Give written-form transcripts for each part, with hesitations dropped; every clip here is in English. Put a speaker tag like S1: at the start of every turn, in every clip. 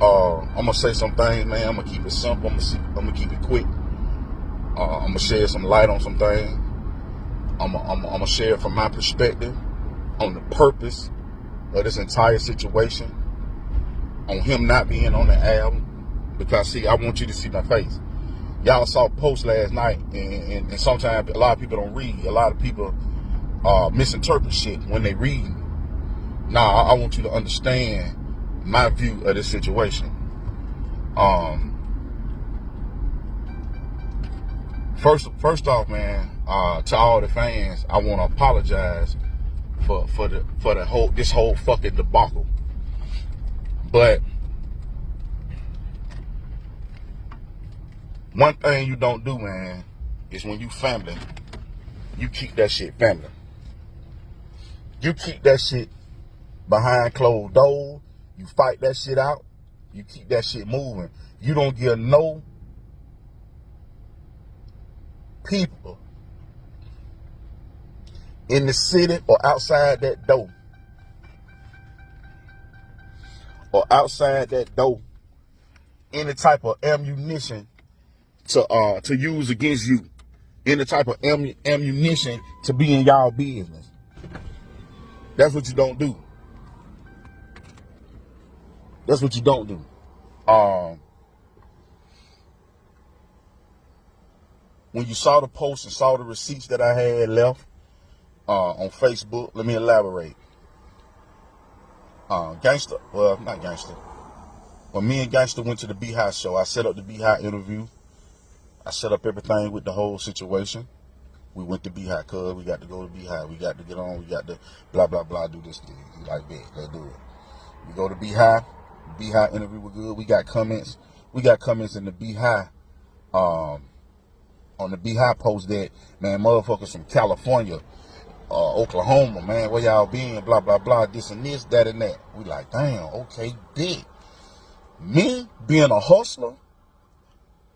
S1: I'm gonna say some things, man. I'm gonna keep it simple. I'm gonna keep it quick. I'm gonna shed some light on some things. I'm gonna share from my perspective on the purpose of this entire situation, on him not being on the album. Because, see, I want you to see my face. Y'all saw a post last night, and sometimes a lot of people don't read. A lot of people misinterpret shit when they read. Nah, I want you to understand my view of this situation. First off, man, to all the fans, I want to apologize for this whole fucking debacle. But one thing you don't do, man, is when you family, you keep that shit family. You keep that shit behind closed doors. You fight that shit out. You keep that shit moving. You don't give no people in the city or outside that door, any type of ammunition to use against you, any type of ammunition to be in y'all business. That's what you don't do. That's what you don't do. When you saw the post and saw the receipts that I had left on Facebook, let me elaborate. Gangsta, well, not Gangsta. When me and Gangsta went to the Beehive show, I set up the Beehive interview. I set up everything with the whole situation. We went to Beehive, cuz we got to go to Beehive. We got to get on. We got to blah, blah, blah, do this thing. Like that. Let's do it. We go to Beehive. Beehive interview was good. We got comments. We got comments in the Beehive, on the Beehive post that, man, motherfuckers from California, Oklahoma, man, where y'all been, blah, blah, blah, this and this, that and that. We like, damn, okay, big. Me being a hustler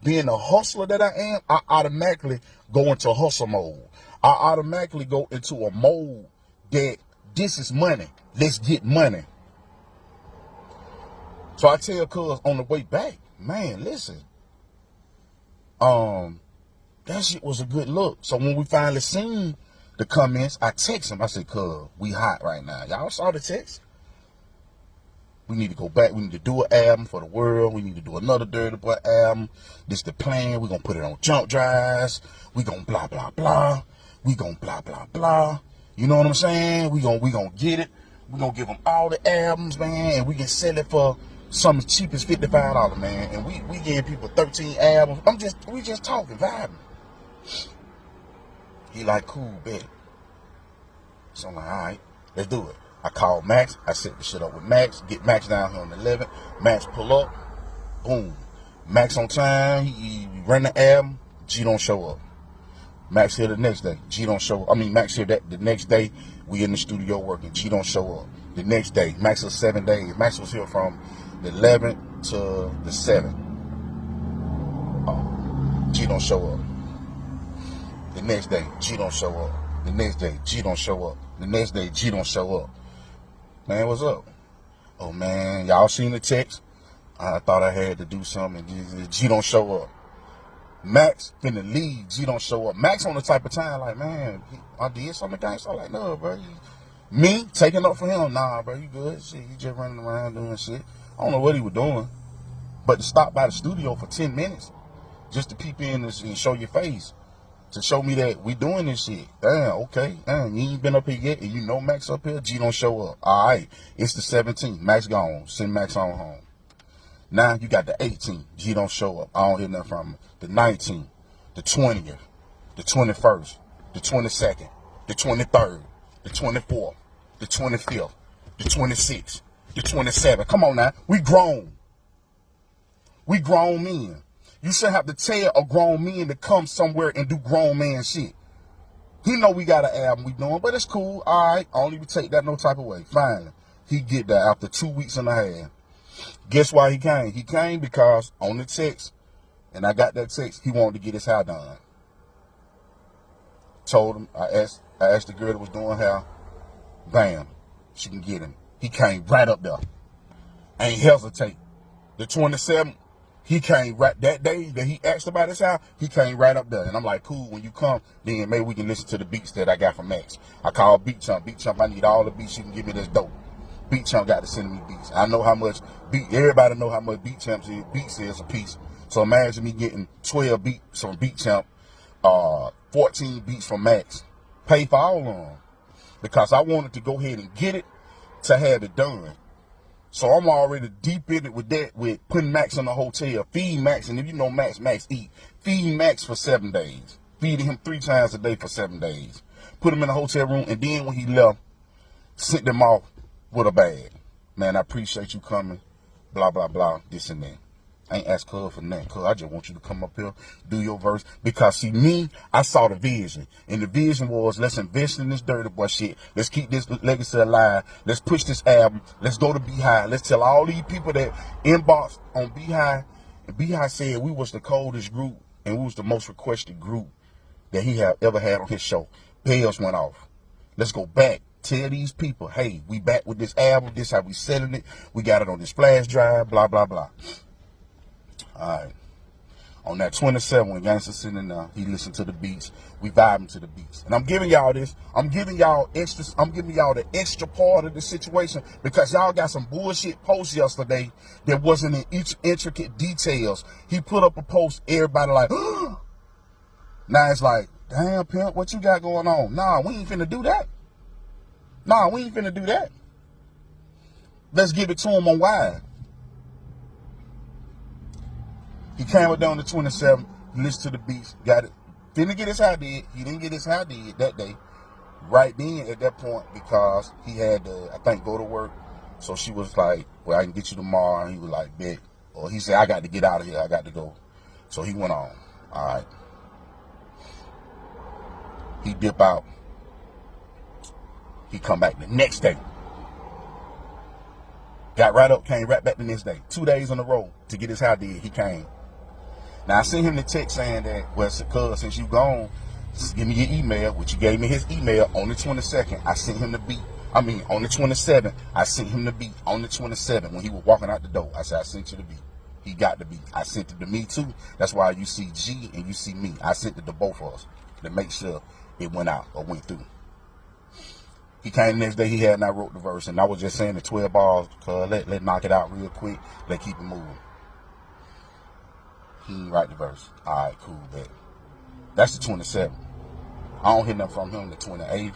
S1: that I am, I automatically go into hustle mode. I automatically go into a mode that this is money. Let's get money. So I tell cuz on the way back, man, listen, that shit was a good look. So when we finally seen the comments, I text him. I said, cuz, we hot right now. Y'all saw the text? We need to go back. We need to do an album for the world. We need to do another Dirty Boy album. This the plan. We're going to put it on jump drives. We're going to blah, blah, blah. We're going to blah, blah, blah. You know what I'm saying? We're gonna get it. We're going to give them all the albums, man, and we can sell it for some as cheap as $55, man. And we giving people 13 albums. We just talking, vibing. He like, cool, bet. So I'm like, all right, let's do it. I called Max. I set the shit up with Max. Get Max down here on the 11th. Max pull up. Boom. Max on time. He run the album. G don't show up. Max here the next day. G don't show up. I mean, Max here the next day. We in the studio working. G don't show up. The next day. Max was 7 days. Max was here from the 11th to the 7th. G don't show up. The next day, G don't show up. The next day, G don't show up. The next day, G don't show up. Man, what's up? Oh, man, y'all seen the text? I thought I had to do something. G don't show up. Max finna leave. G don't show up. Max on the type of time like, man, I did something against. I'm like, no, bro. Me taking up for him? Nah, bro, you good. Shit, he just running around doing shit. I don't know what he was doing. But to stop by the studio for 10 minutes just to peep in and show your face, to show me that we doing this shit. Damn, okay. Damn, you ain't been up here yet, and you know Max up here. G don't show up. All right, it's the 17th. Max gone. Send Max on home. Now you got the 18th. G don't show up. I don't hear nothing from him. The 19th, the 20th, the 21st, the 22nd, the 23rd, the 24th, the 25th, the 26th, the 27th. Come on now. We grown. We grown men. You shouldn't have to tell a grown man to come somewhere and do grown man shit. He know we got an album we doing, but it's cool. All right, I don't even take that no type of way. Finally, he get there after 2 weeks and a half. Guess why he came? He came because on the text, and I got that text, he wanted to get his hair done. Told him, I asked the girl that was doing hair, bam, she can get him. He came right up there. Ain't hesitate. The 27th, he came right that day that he asked about his house. He came right up there, and I'm like, cool. When you come, then maybe we can listen to the beats that I got from Max. I called Beat Chump. Beat Chump, I need all the beats you can give me. That's dope. Beat Chump got to send me beats. I know how much everybody know how much beats is a piece. So imagine me getting 12 beats from Beat Chump, 14 beats from Max. Pay for all of them because I wanted to go ahead and get it to have it done. So I'm already deep in it with that, with putting Max in the hotel, feeding Max, and if you know Max eat. Feeding Max for 7 days. Feeding him 3 times a day for 7 days. Put him in the hotel room, and then when he left, sent them off with a bag. Man, I appreciate you coming, blah, blah, blah, this and that. I ain't asked Cuz for nothing, Cuz. I just want you to come up here, do your verse. Because, see, me, I saw the vision. And the vision was, let's invest in this dirty boy shit. Let's keep this legacy alive. Let's push this album. Let's go to Beehive. Let's tell all these people that inboxed on Beehive. And Beehive said we was the coldest group and we was the most requested group that he have ever had on his show. Bells went off. Let's go back. Tell these people, hey, we back with this album. This how we selling it. We got it on this flash drive, blah, blah, blah. All right. On that 27, when Gangsta sitting there, he listened to the beats. We vibing to the beats. And I'm giving y'all this. I'm giving y'all the extra part of the situation because y'all got some bullshit posts yesterday that wasn't in each intricate details. He put up a post, everybody like, now it's like, damn, Pimp, what you got going on? Nah, we ain't finna do that. Nah, we ain't finna do that. Let's give it to him on wide. He came up down to 27, listened to the beats, got it. Didn't get his high did. He didn't get his high did that day. Right then at that point because he had to, I think, go to work. So she was like, well, I can get you tomorrow. And he was like, bet. Or he said, I got to get out of here. I got to go. So he went on. All right. He dip out. He come back the next day. Got right up, came right back the next day. 2 days in a row to get his high did. He came. Now, I sent him the text saying that, well, cuz, since you gone, give me your email, which you gave me his email on the 22nd. I sent him the beat. On the 27th, I sent him the beat. On the 27th, when he was walking out the door, I said, I sent you the beat. He got the beat. I sent it to me, too. That's why you see G and you see me. I sent it to both of us to make sure it went out or went through. He came the next day, he had not wrote the verse, and I was just saying the 12 bars, cuz let knock it out real quick, let keep it moving. He didn't write the verse. All right, cool, bet. That's the 27th. I don't hear nothing from him the 28th.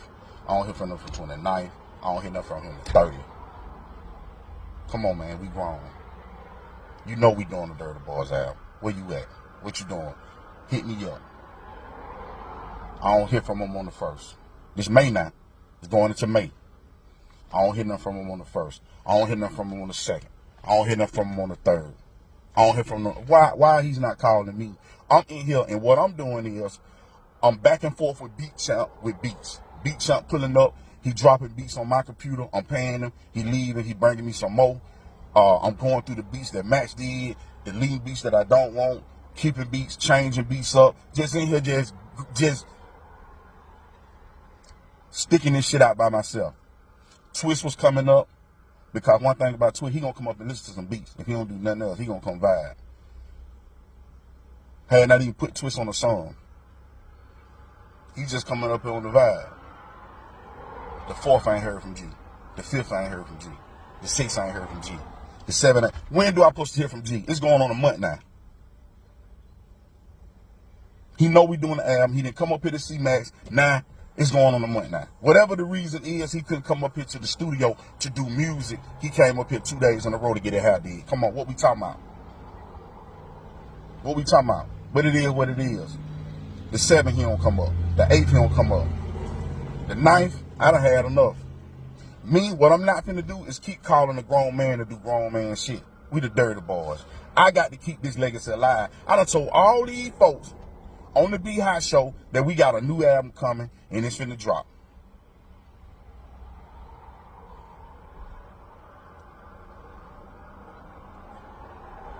S1: I don't hear from him the 29th. I don't hear nothing from him the 30th. Come on, man, we grown. You know we doing the Dirty Boyz album. Where you at? What you doing? Hit me up. I don't hear from him on the 1st. This May now. It's going into May. I don't hear nothing from him on the 1st. I don't hear nothing from him on the 2nd. I don't hear nothing from him on the 3rd. I don't hear from him. Why he's not calling me? I'm in here, and what I'm doing is I'm back and forth with Beat Chump with beats. Beat Chump pulling up. He dropping beats on my computer. I'm paying him. He leaving. He bringing me some more. I'm going through the beats that Max did, the lean beats that I don't want, keeping beats, changing beats up. Just in here, just sticking this shit out by myself. Twist was coming up because one thing about Twist, he gonna come up and listen to some beats. If he don't do nothing else, he gonna come vibe. Had not even put Twist on the song. He just coming up here on the vibe. The 4th I ain't heard from G. The 5th I ain't heard from G. The 6th I ain't heard from G. The 7th, when do I supposed to hear from G? It's going on a month now. He know we doing the album. He didn't come up here to see Max. Nah. It's going on a month now. Whatever the reason is, he couldn't come up here to the studio to do music. He came up here 2 days in a row to get it how did. Come on, what we talking about? What we talking about? But it is what it is. The 7th, he don't come up. The 8th, he don't come up. The 9th, I done had enough. Me, what I'm not finna do is keep calling a grown man to do grown man shit. We the Dirty Boyz. I got to keep this legacy alive. I done told all these folks on the Beehive show that we got a new album coming and it's finna drop.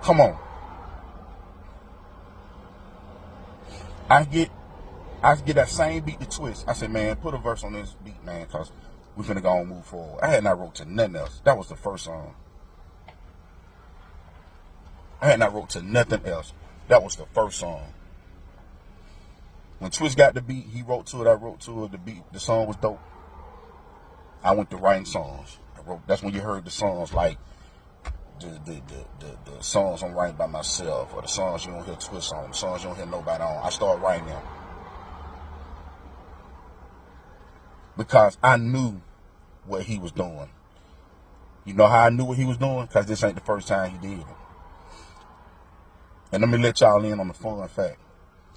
S1: Come on. I get that same beat to Twist. I said, man, put a verse on this beat, man, because we finna go and move forward. I had not wrote to nothing else. That was the first song. I had not wrote to nothing else. That was the first song. When Twitch got the beat, he wrote to it, I wrote to it, the beat, the song was dope. I went to writing songs. That's when you heard the songs like the songs I'm writing by myself, or the songs you don't hear Twitch on, the songs you don't hear nobody on. I started writing them. Because I knew what he was doing. You know how I knew what he was doing? Because this ain't the first time he did it. And let me let y'all in on the fun fact.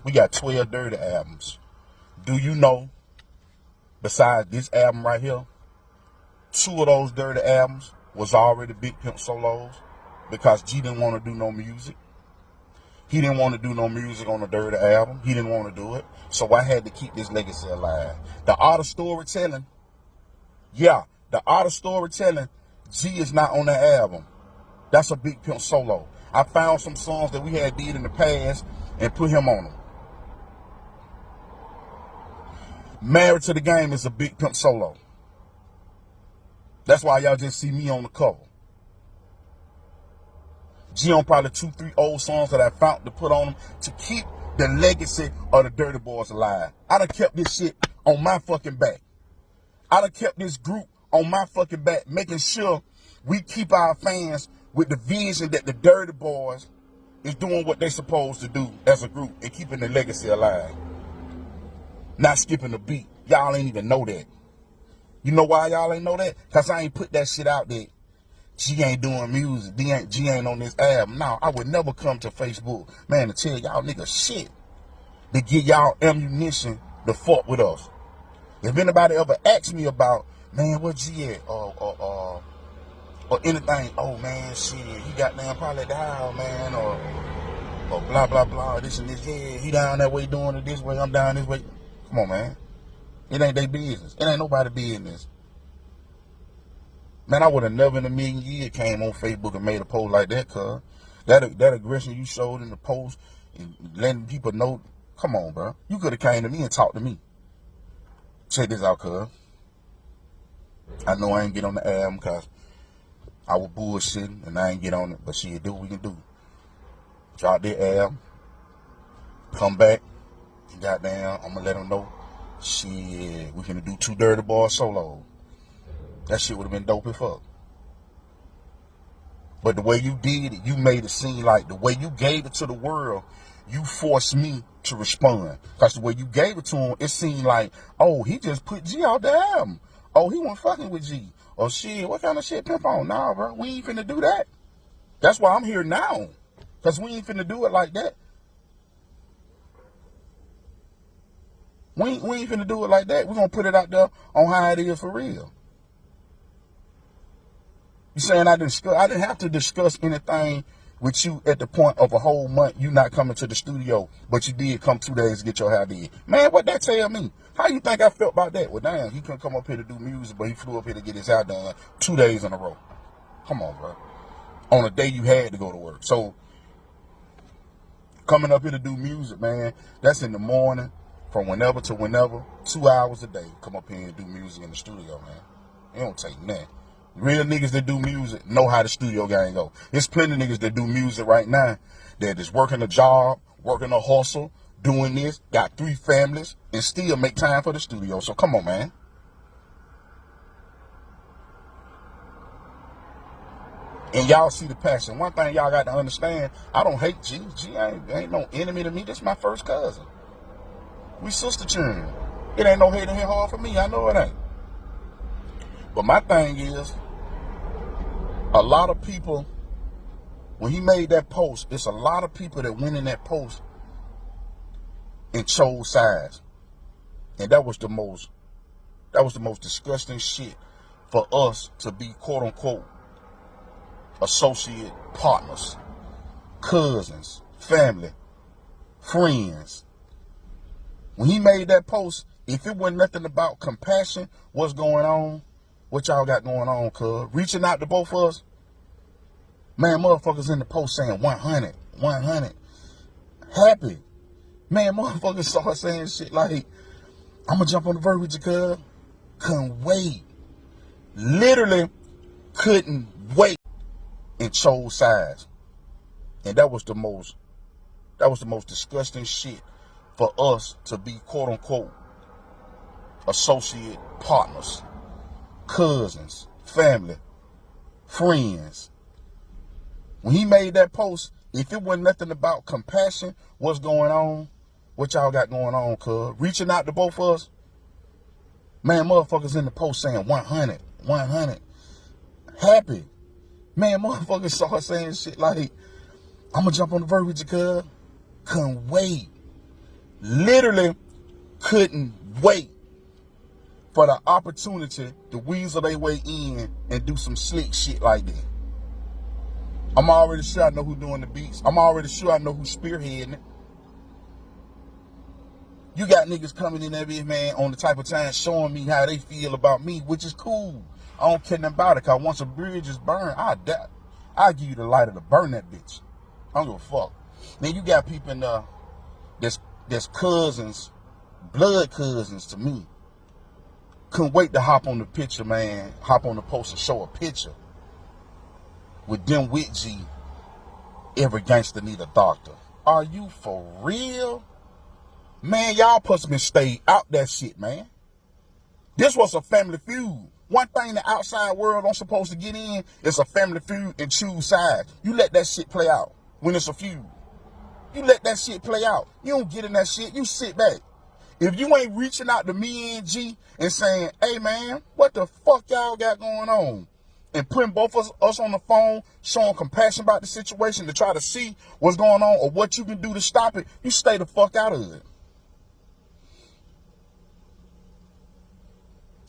S1: We got 12 Dirty albums. Do you know, besides this album right here, 2 of those Dirty albums was already Big Pimp solos because G didn't want to do no music. He didn't want to do no music on the Dirty album. He didn't want to do it. So I had to keep this legacy alive. The art of storytelling, the art of storytelling, G is not on the album. That's a Big Pimp solo. I found some songs that we had did in the past and put him on them. Married to the Game is a Big Pimp solo. That's why y'all just see me on the cover. G on probably 2, 3 old songs that I found to put on them to keep the legacy of the Dirty Boys alive. I done kept this shit on my fucking back. I done kept this group on my fucking back, making sure we keep our fans with the vision that the Dirty Boys is doing what they supposed to do as a group and keeping the legacy alive. Not skipping a beat. Y'all ain't even know that. You know why y'all ain't know that? Because I ain't put that shit out there. G ain't doing music. G ain't on this album. No, I would never come to Facebook, man, to tell y'all niggas shit. To give y'all ammunition to fuck with us. If anybody ever asks me about, man, where G at? Or anything, oh man, shit, he got down probably at the house, man, or blah, blah, blah, this and this, yeah, he down that way doing it this way, I'm down this way. Come on, man. It ain't their business. It ain't nobody's business. Man, I would have never in a million years came on Facebook and made a post like that, cuz. That aggression you showed in the post and letting people know, come on, bro. You could have came to me and talked to me. Check this out, cuz. I know I ain't get on the album because I was bullshitting and I ain't get on it, but shit, do what we can do. Drop that album, come back, and goddamn, I'm gonna let them know, shit, we finna do 2 Dirty Boys solos. That shit would have been dope as fuck. But the way you did it, you made it seem like the way you gave it to the world, you forced me to respond. Because the way you gave it to him, it seemed like, oh, he just put G out the album. Oh, he wasn't fucking with G. Oh, shit, what kind of shit Pimp on? Nah, bro, we ain't finna do that. That's why I'm here now. Because we ain't finna do it like that. We ain't finna do it like that. We're going to put it out there on how it is for real. You saying I didn't have to discuss anything with you at the point of a whole month you not coming to the studio, but you did come 2 days to get your hair did. Man, what that tell me? How you think I felt about that? Well, damn, he couldn't come up here to do music, but he flew up here to get his hair done 2 days in a row. Come on, bro. On a day you had to go to work. So, coming up here to do music, man, that's in the morning, from whenever to whenever, 2 hours a day. Come up here and do music in the studio, man. It don't take nothing. Real niggas that do music know how the studio game go. There's plenty of niggas that do music right now that is working a job, working a hustle, doing this, got 3 families, and still make time for the studio. So come on, man. And y'all see the passion. One thing y'all got to understand, I don't hate G. G ain't no enemy to me. This is my first cousin. We sister children. It ain't no hate in here hard for me. I know it ain't. But my thing is, a lot of people, when he made that post, it's a lot of people that went in that post and chose sides. And that was the most disgusting shit for us to be, quote unquote, associate partners, cousins, family, friends. When he made that post, if it wasn't nothing about compassion, what's going on, what y'all got going on, cuz? Reaching out to both of us. Man, motherfuckers in the post saying 100, 100. Happy. Man, motherfuckers start saying shit like, I'm going to jump on the verge with you, cuz. Couldn't wait. Literally couldn't wait and chose sides. And that was the most disgusting shit for us to be quote unquote associate partners, cousins, family, friends. When he made that post, if it wasn't nothing about compassion, what's going on, what y'all got going on, cuz, reaching out to both of us, man, motherfuckers in the post saying 100, 100, happy. Man, motherfuckers start saying shit like, I'm gonna jump on the verge, cuz. Couldn't wait. Literally couldn't wait for the opportunity to weasel their way in and do some slick shit like that. I'm already sure I know who doing the beats. I'm already sure I know who's spearheading it. You got niggas coming in there, man, on the type of time showing me how they feel about me, which is cool. I don't care nothing about it, because once a bridge is burned, I'll give you the lighter to burn that bitch. I don't give a fuck. Then you got people in there that's cousins, blood cousins to me. Couldn't wait to hop on the picture, man. Hop on the post and show a picture with them with G. Every gangster need a doctor. Are you for real? Man, y'all supposed to been stay out that shit, man. This was a family feud. One thing the outside world don't supposed to get in is a family feud and choose sides. You let that shit play out when it's a feud. You let that shit play out. You don't get in that shit. You sit back. If you ain't reaching out to me and G and saying, hey, man, what the fuck y'all got going on? And putting both of us on the phone, showing compassion about the situation to try to see what's going on or what you can do to stop it, you stay the fuck out of it.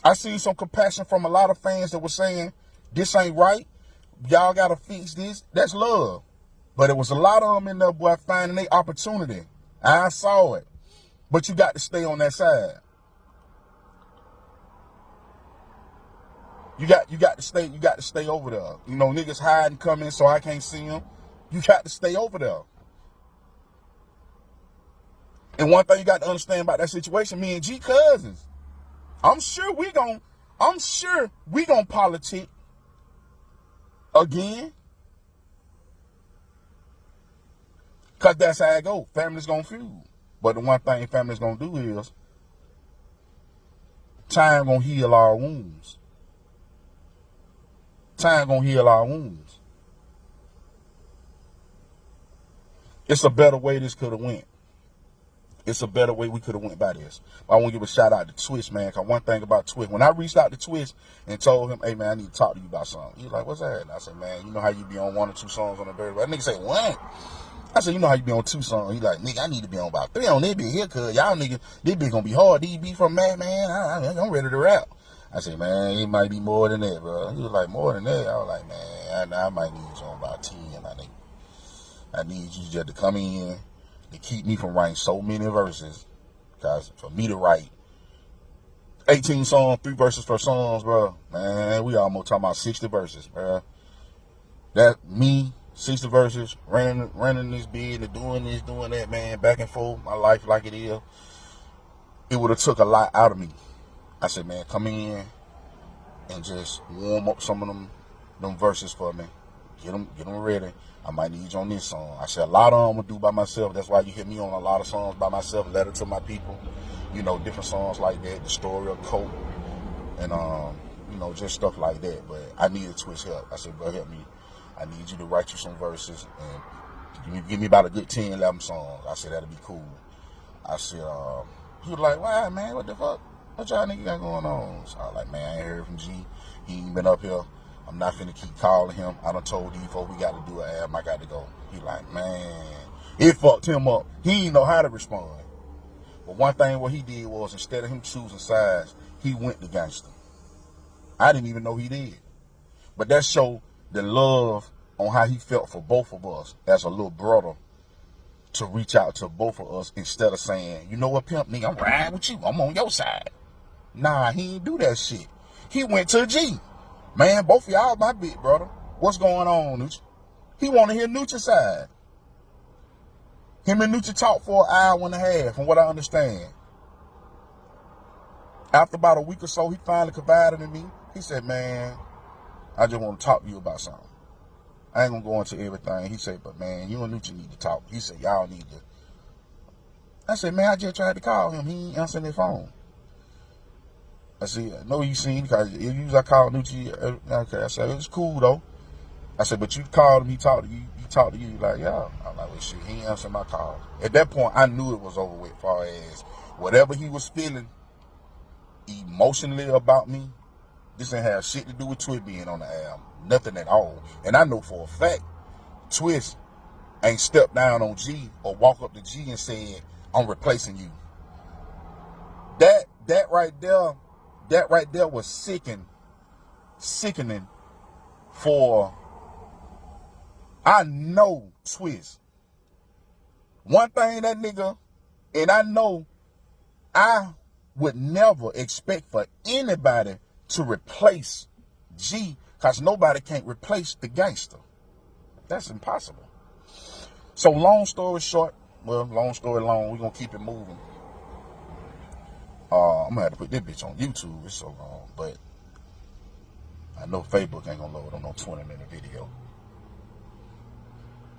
S1: I seen some compassion from a lot of fans that were saying, this ain't right. Y'all got to fix this. That's love. But it was a lot of them in there, boy, finding their opportunity. I saw it. But you got to stay on that side. You got to stay over there. You know, niggas hiding coming so I can't see them. You got to stay over there. And one thing you got to understand about that situation, me and G cousins. I'm sure we gon' politic again. Cause that's how it go. Families gonna feud. But the one thing families gonna do is time gonna heal our wounds. Time gonna heal our wounds. It's a better way this could have went. It's a better way we could have went by this. I want to give a shout out to Twist, man. Cause one thing about Twist, when I reached out to Twist and told him, hey man, I need to talk to you about something. He was like, what's that? And I said, man, you know how you be on 1 or 2 songs on the very That nigga said, what? I said, you know how you be on 2 songs. He like, nigga, I need to be on about 3 on this bitch here, cuz y'all niggas, this bitch gonna be hard. These be from Matt, man. I'm ready to rap. I said, man, it might be more than that, bro. He was like, more than that? I was like, man, I might need you on about 10. I need you just to come in to keep me from writing so many verses. Because for me to write 18 songs, 3 verses for songs, bro, man, we almost talking about 60 verses, bro. That me, 60 verses, running this bid and doing this, doing that, man, back and forth, my life like it is. It would have took a lot out of me. I said, man, come in and just warm up some of them verses for me. Get them ready. I might need you on this song. I said, a lot of them I'm going to do by myself. That's why you hear me on a lot of songs by myself. Letter to My People. You know, different songs like that. The Story of Coke. And, you know, just stuff like that. But I needed Twist help. I said, bro, help me. I need you to write you some verses. And give me about a good 10, 11 songs. I said, that'll be cool. I said, he was like, why, man? What the fuck? What y'all niggas got going on? So I was like, man, I ain't heard from G. He ain't been up here. I'm not finna keep calling him. I done told these folks we got to do an album. I got to go. He like, man, it fucked him up. He didn't know how to respond. But one thing what he did was, instead of him choosing sides, he went to Gangsta. I didn't even know he did. But that showed the love on how he felt for both of us as a little brother, to reach out to both of us instead of saying, you know what, Pimp, nigga, I'm riding with you. I'm on your side. Nah, he didn't do that shit. He went to G. Man, both of y'all my big brother. What's going on, Nucci? He want to hear Nucci's side. Him and Nucci talked for an hour and a half, from what I understand. After about a week or so, he finally confided in me. He said, man, I just want to talk to you about something. I ain't gonna go into everything. He said, but man, you and Nucci need to talk. He said, y'all need to. I said, man, I just tried to call him. He ain't answering his phone. I said, no, you seen, because usually I call Nucci. Okay, I said, it was cool though. I said, but you called him, he talked to you. He talked to you like, yeah. I'm like, well, shit, he ain't answering my call. At that point, I knew it was over with, far as whatever he was feeling emotionally about me, this ain't have shit to do with Twist being on the album. Nothing at all. And I know for a fact, Twist ain't stepped down on G or walk up to G and said, I'm replacing you. That right there was sickening for, I know Twist. One thing that nigga, and I know I would never expect for anybody to replace G, because nobody can't replace the gangster. That's impossible. So long story short, well, long story long, we're going to keep it moving. I'm going to have to put this bitch on YouTube. It's so long, but I know Facebook ain't going to load on no 20-minute video.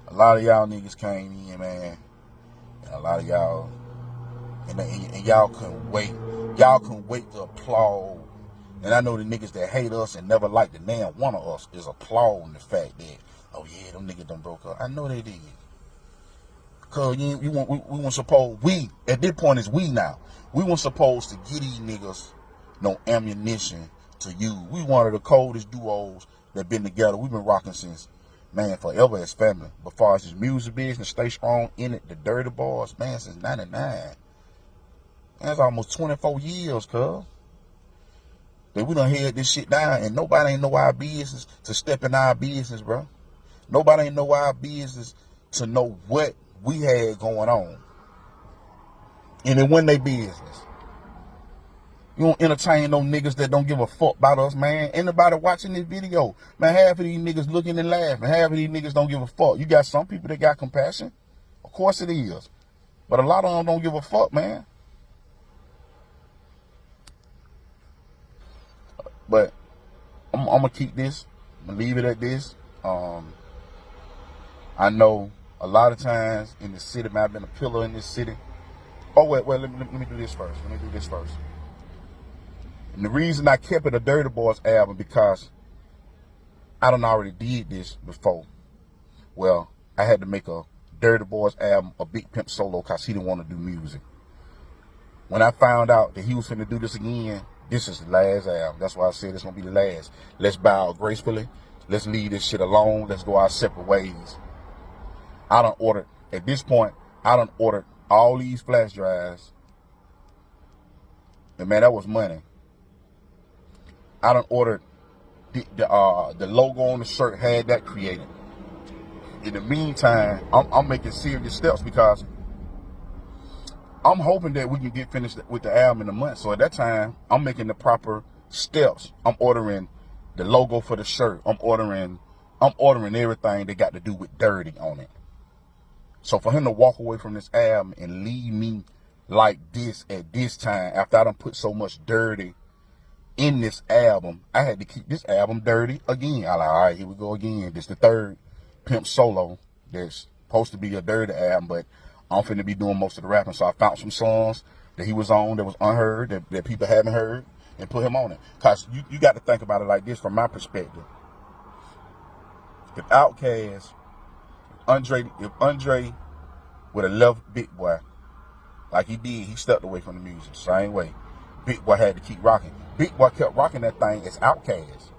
S1: A lot of y'all niggas came in, man, and a lot of y'all, and y'all couldn't wait. Y'all couldn't wait to applaud. And I know the niggas that hate us and never liked the damn one of us is applauding the fact that, oh yeah, them niggas done broke up. I know they did. Cause we weren't supposed, at this point it's we now. We weren't supposed to give these niggas no ammunition to use. We one of the coldest duos that been together. We've been rocking since, man, forever as family. But far as this music business, stay strong in it, the Dirty Boys, man, since 99. That's almost 24 years, cuz. That we done held this shit down, and nobody ain't know our business to step in our business, bro. Nobody ain't know our business to know what we had going on. And it wasn't their business. You don't entertain no niggas that don't give a fuck about us, man. Anybody watching this video, man, half of these niggas looking and laughing. Half of these niggas don't give a fuck. You got some people that got compassion. Of course it is. But a lot of them don't give a fuck, man. But I'm going to keep this. I'm going to leave it at this. I know a lot of times in the city, man, I've been a pillar in this city. Oh, wait, let me do this first. And the reason I kept it a Dirty Boys album, because I done already did this before. Well, I had to make a Dirty Boys album, a Big Pimp solo, because he didn't want to do music. When I found out that he was finna do this again, this is the last album. That's why I said it's gonna be the last. Let's bow gracefully. Let's leave this shit alone. Let's go our separate ways. At this point, I done ordered all these flash drives. And man, that was money. I done ordered the logo on the shirt, had that created. In the meantime, I'm making serious steps, because I'm hoping that we can get finished with the album in a month. So at that time, I'm making the proper steps. I'm ordering the logo for the shirt. I'm ordering everything that got to do with dirty on it. So for him to walk away from this album and leave me like this at this time, after I done put so much dirty in this album, I had to keep this album dirty again. I like, all right, here we go again. This the third Pimp solo that's supposed to be a dirty album, but I'm finna be doing most of the rapping. So I found some songs that he was on that was unheard, that people haven't heard, and put him on it. Cause you got to think about it like this from my perspective. If Andre would have left Big Boy like he did, he stepped away from the music. Same way. Big Boy had to keep rocking. Big Boy kept rocking that thing as Outkast.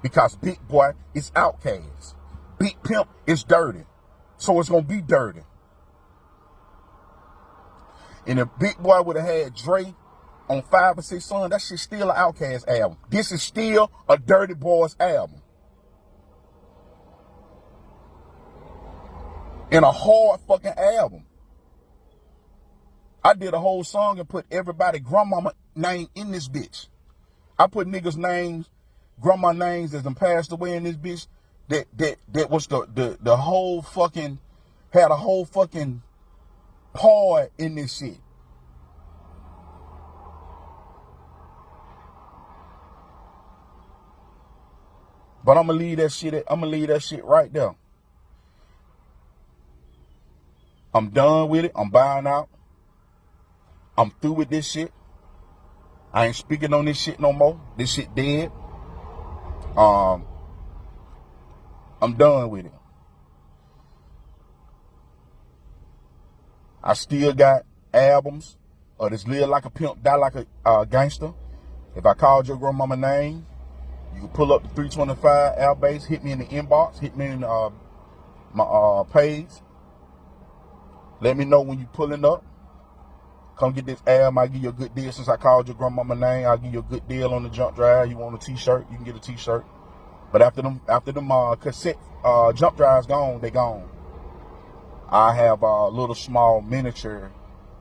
S1: Because Big Boy is Outkast. Big Pimp is dirty. So it's gonna be dirty. And if Big Boy would have had Dre on 5 or 6 songs, that shit's still an Outkast album. This is still a Dirty Boys album. And a hard fucking album. I did a whole song and put everybody grandmama name in this bitch. I put niggas' names, grandma names that done passed away in this bitch. That was the whole fucking, had a whole fucking part in this shit. But I'm gonna leave that shit right there. I'm done with it. I'm buying out. I'm through with this shit. I ain't speaking on this shit no more. This shit dead. I'm done with it. I still got albums of this Live Like a Pimp, Die Like a Gangsta. If I called your grandmama name, you can pull up the 325 Al Base, hit me in the inbox, hit me in my page. Let me know when you pulling up. Come get this album. I'll give you a good deal. Since I called your grandmama name, I'll give you a good deal on the jump drive. You want a t-shirt, you can get a t-shirt. But after them cassette jump drives gone, they gone. I have little small miniature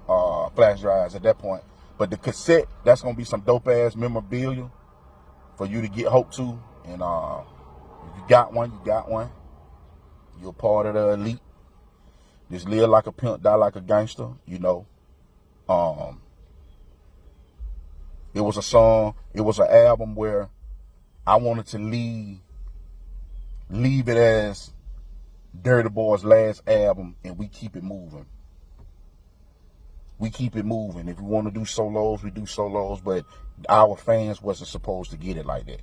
S1: flash drives at that point. But the cassette, that's gonna be some dope ass memorabilia for you to get hope to. And if you got one, you got one. You're a part of the elite. Just live like a pimp, die like a gangster, you know. It was a song, it was an album where I wanted to leave it as Dirty Boy's last album, and we keep it moving. We keep it moving. If we want to do solos, we do solos, but our fans wasn't supposed to get it like that.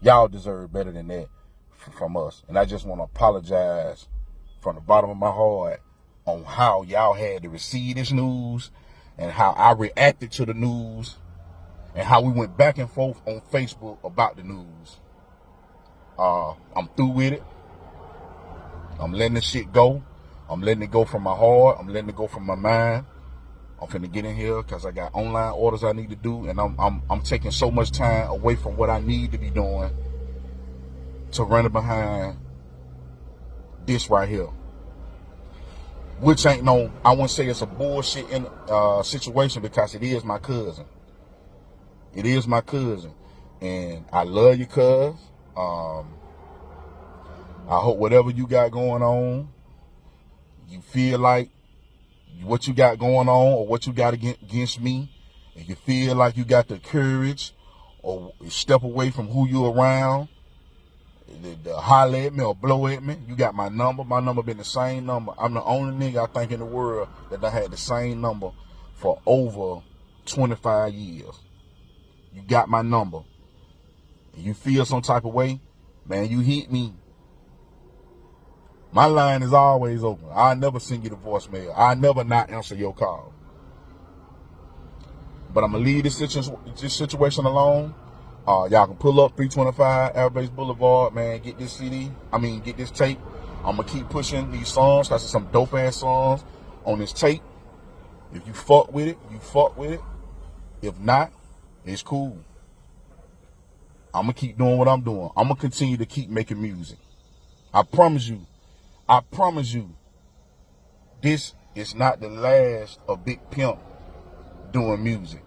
S1: Y'all deserve better than that from us. And I just want to apologize from the bottom of my heart on how y'all had to receive this news and how I reacted to the news and how we went back and forth on Facebook about the news. I'm through with it. I'm letting this shit go. I'm letting it go from my heart. I'm letting it go from my mind. I'm finna get in here because I got online orders I need to do, and I'm taking so much time away from what I need to be doing to run it behind this right here. Which ain't no, I wouldn't say it's a bullshit situation, because it is my cousin. It is my cousin. And I love you, cuz. I hope whatever you got going on, you feel like what you got going on or what you got against me, and you feel like you got the courage or step away from who you around, to holler at me or blow at me, you got my number. My number been the same number. I'm the only nigga I think in the world that I had the same number for over 25 years. You got my number. You feel some type of way, man, you hit me. My line is always open. I never send you the voicemail. I never not answer your call. But I'm going to leave this situation alone. Y'all can pull up 325 Air Base Boulevard, man. Get this get this tape. I'm going to keep pushing these songs. That's some dope ass songs on this tape. If you fuck with it, you fuck with it. If not, it's cool. I'm going to keep doing what I'm doing. I'm going to continue to keep making music. I promise you, this is not the last of Big Pimp doing music.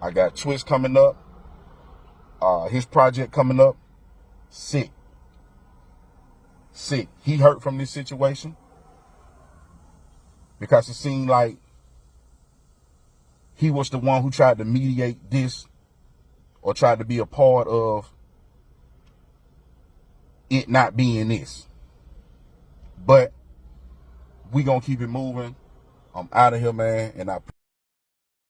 S1: I got Twist coming up. His project coming up. Sick. He hurt from this situation because it seemed like he was the one who tried to mediate this or tried to be a part of it not being this. But we gonna keep it moving. I'm out of here, man, and I